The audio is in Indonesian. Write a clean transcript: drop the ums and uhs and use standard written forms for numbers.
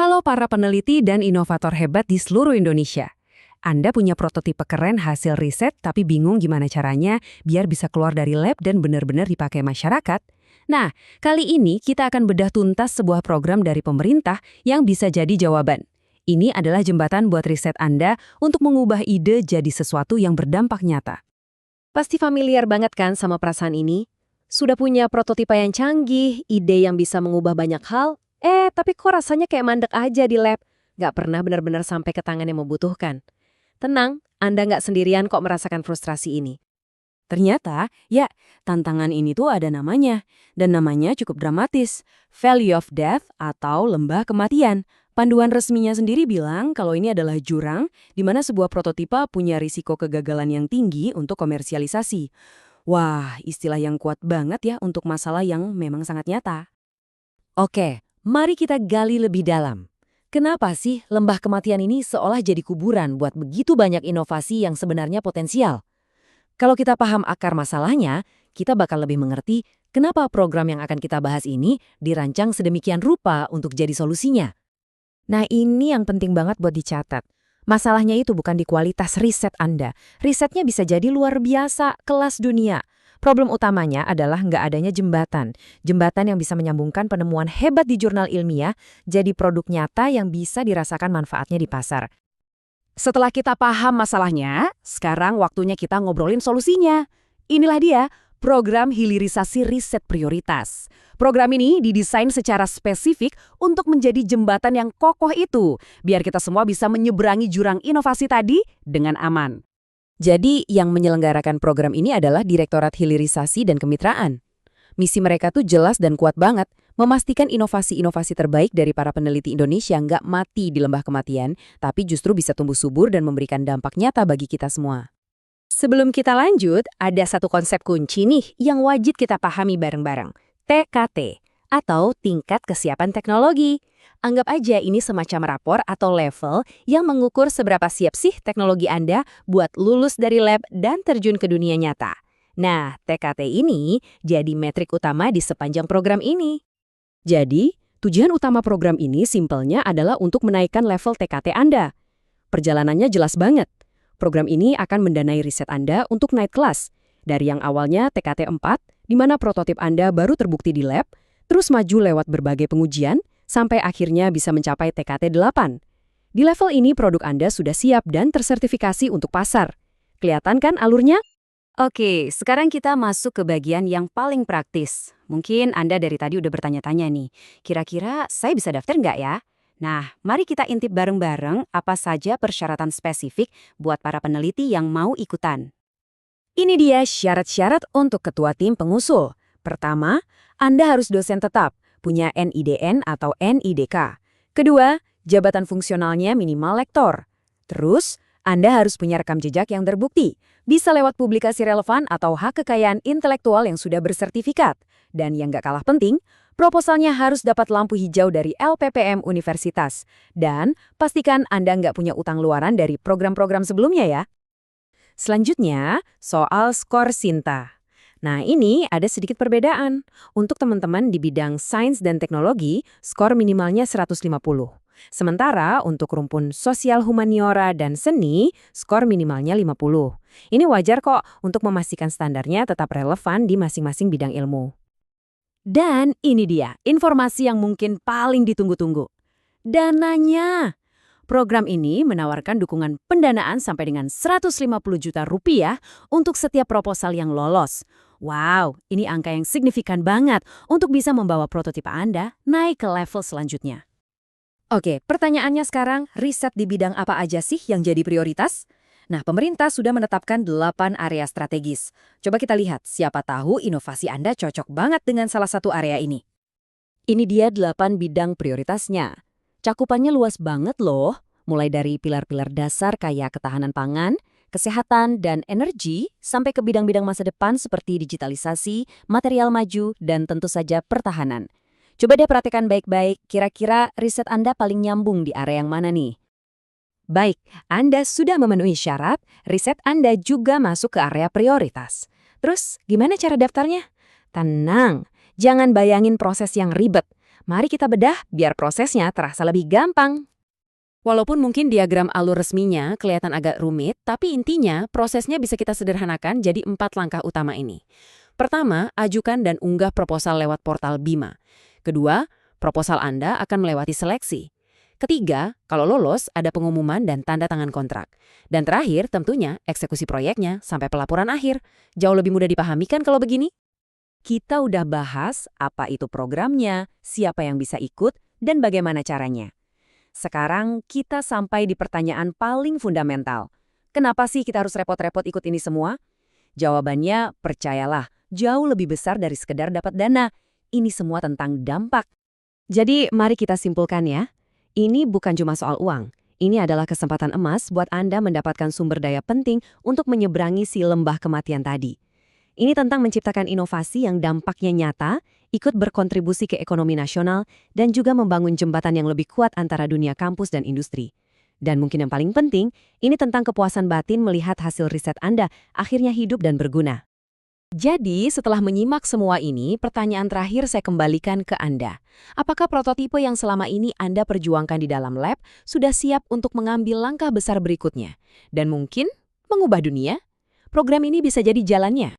Halo para peneliti dan inovator hebat di seluruh Indonesia. Anda punya prototipe keren hasil riset tapi bingung gimana caranya biar bisa keluar dari lab dan benar-benar dipakai masyarakat? Nah, kali ini kita akan bedah tuntas sebuah program dari pemerintah yang bisa jadi jawaban. Ini adalah jembatan buat riset Anda untuk mengubah ide jadi sesuatu yang berdampak nyata. Pasti familiar banget kan sama perasaan ini? Sudah punya prototipe yang canggih, ide yang bisa mengubah banyak hal, tapi kok rasanya kayak mandek aja di lab. Nggak pernah benar-benar sampai ke tangan yang membutuhkan. Tenang, Anda nggak sendirian kok merasakan frustrasi ini. Ternyata, ya, tantangan ini tuh ada namanya. Dan namanya cukup dramatis. Valley of Death atau lembah kematian. Panduan resminya sendiri bilang kalau ini adalah jurang di mana sebuah prototipe punya risiko kegagalan yang tinggi untuk komersialisasi. Wah, istilah yang kuat banget ya untuk masalah yang memang sangat nyata. Oke, mari kita gali lebih dalam. Kenapa sih lembah kematian ini seolah jadi kuburan buat begitu banyak inovasi yang sebenarnya potensial? Kalau kita paham akar masalahnya, kita bakal lebih mengerti kenapa program yang akan kita bahas ini dirancang sedemikian rupa untuk jadi solusinya. Nah, ini yang penting banget buat dicatat. Masalahnya itu bukan di kualitas riset Anda. Risetnya bisa jadi luar biasa, kelas dunia. Problem utamanya adalah nggak adanya jembatan. Jembatan yang bisa menyambungkan penemuan hebat di jurnal ilmiah jadi produk nyata yang bisa dirasakan manfaatnya di pasar. Setelah kita paham masalahnya, sekarang waktunya kita ngobrolin solusinya. Inilah dia, program hilirisasi riset prioritas. Program ini didesain secara spesifik untuk menjadi jembatan yang kokoh itu, biar kita semua bisa menyeberangi jurang inovasi tadi dengan aman. Jadi, yang menyelenggarakan program ini adalah Direktorat Hilirisasi dan Kemitraan. Misi mereka tuh jelas dan kuat banget, memastikan inovasi-inovasi terbaik dari para peneliti Indonesia nggak mati di lembah kematian, tapi justru bisa tumbuh subur dan memberikan dampak nyata bagi kita semua. Sebelum kita lanjut, ada satu konsep kunci nih yang wajib kita pahami bareng-bareng. TKT, atau Tingkat Kesiapan Teknologi. Anggap aja ini semacam rapor atau level yang mengukur seberapa siap sih teknologi Anda buat lulus dari lab dan terjun ke dunia nyata. Nah, TKT ini jadi metrik utama di sepanjang program ini. Jadi, tujuan utama program ini simpelnya adalah untuk menaikkan level TKT Anda. Perjalanannya jelas banget. Program ini akan mendanai riset Anda untuk naik kelas. Dari yang awalnya TKT 4, di mana prototip Anda baru terbukti di lab, terus maju lewat berbagai pengujian, sampai akhirnya bisa mencapai TKT 8. Di level ini produk Anda sudah siap dan tersertifikasi untuk pasar. Kelihatan kan alurnya? Oke, sekarang kita masuk ke bagian yang paling praktis. Mungkin Anda dari tadi udah bertanya-tanya nih, kira-kira saya bisa daftar nggak ya? Nah, mari kita intip bareng-bareng apa saja persyaratan spesifik buat para peneliti yang mau ikutan. Ini dia syarat-syarat untuk ketua tim pengusul. Pertama, Anda harus dosen tetap, punya NIDN atau NIDK. Kedua, jabatan fungsionalnya minimal lektor. Terus, Anda harus punya rekam jejak yang terbukti, bisa lewat publikasi relevan atau hak kekayaan intelektual yang sudah bersertifikat. Dan yang nggak kalah penting, proposalnya harus dapat lampu hijau dari LPPM Universitas. Dan pastikan Anda nggak punya utang luaran dari program-program sebelumnya ya. Selanjutnya, soal skor Sinta. Nah, ini ada sedikit perbedaan. Untuk teman-teman di bidang sains dan teknologi, skor minimalnya 150. Sementara untuk rumpun sosial humaniora dan seni, skor minimalnya 50. Ini wajar kok untuk memastikan standarnya tetap relevan di masing-masing bidang ilmu. Dan ini dia, informasi yang mungkin paling ditunggu-tunggu. Dananya. Program ini menawarkan dukungan pendanaan sampai dengan 150 juta rupiah untuk setiap proposal yang lolos. Wow, ini angka yang signifikan banget untuk bisa membawa prototipe Anda naik ke level selanjutnya. Oke, pertanyaannya sekarang, riset di bidang apa aja sih yang jadi prioritas? Nah, pemerintah sudah menetapkan 8 area strategis. Coba kita lihat, siapa tahu inovasi Anda cocok banget dengan salah satu area ini. Ini dia 8 bidang prioritasnya. Cakupannya luas banget loh, mulai dari pilar-pilar dasar kayak ketahanan pangan, kesehatan, dan energi, sampai ke bidang-bidang masa depan seperti digitalisasi, material maju, dan tentu saja pertahanan. Coba deh perhatikan baik-baik, kira-kira riset Anda paling nyambung di area yang mana nih? Baik, Anda sudah memenuhi syarat, riset Anda juga masuk ke area prioritas. Terus, gimana cara daftarnya? Tenang, jangan bayangin proses yang ribet. Mari kita bedah biar prosesnya terasa lebih gampang. Walaupun mungkin diagram alur resminya kelihatan agak rumit, tapi intinya prosesnya bisa kita sederhanakan jadi 4 langkah utama ini. Pertama, ajukan dan unggah proposal lewat portal Bima. Kedua, proposal Anda akan melewati seleksi. Ketiga, kalau lolos, ada pengumuman dan tanda tangan kontrak. Dan terakhir, tentunya eksekusi proyeknya sampai pelaporan akhir. Jauh lebih mudah dipahami kan kalau begini? Kita udah bahas apa itu programnya, siapa yang bisa ikut, dan bagaimana caranya. Sekarang kita sampai di pertanyaan paling fundamental. Kenapa sih kita harus repot-repot ikut ini semua? Jawabannya, percayalah, jauh lebih besar dari sekedar dapat dana. Ini semua tentang dampak. Jadi, mari kita simpulkan ya. Ini bukan cuma soal uang. Ini adalah kesempatan emas buat Anda mendapatkan sumber daya penting untuk menyeberangi si lembah kematian tadi. Ini tentang menciptakan inovasi yang dampaknya nyata, ikut berkontribusi ke ekonomi nasional, dan juga membangun jembatan yang lebih kuat antara dunia kampus dan industri. Dan mungkin yang paling penting, ini tentang kepuasan batin melihat hasil riset Anda akhirnya hidup dan berguna. Jadi, setelah menyimak semua ini, pertanyaan terakhir saya kembalikan ke Anda. Apakah prototipe yang selama ini Anda perjuangkan di dalam lab sudah siap untuk mengambil langkah besar berikutnya? Dan mungkin mengubah dunia? Program ini bisa jadi jalannya.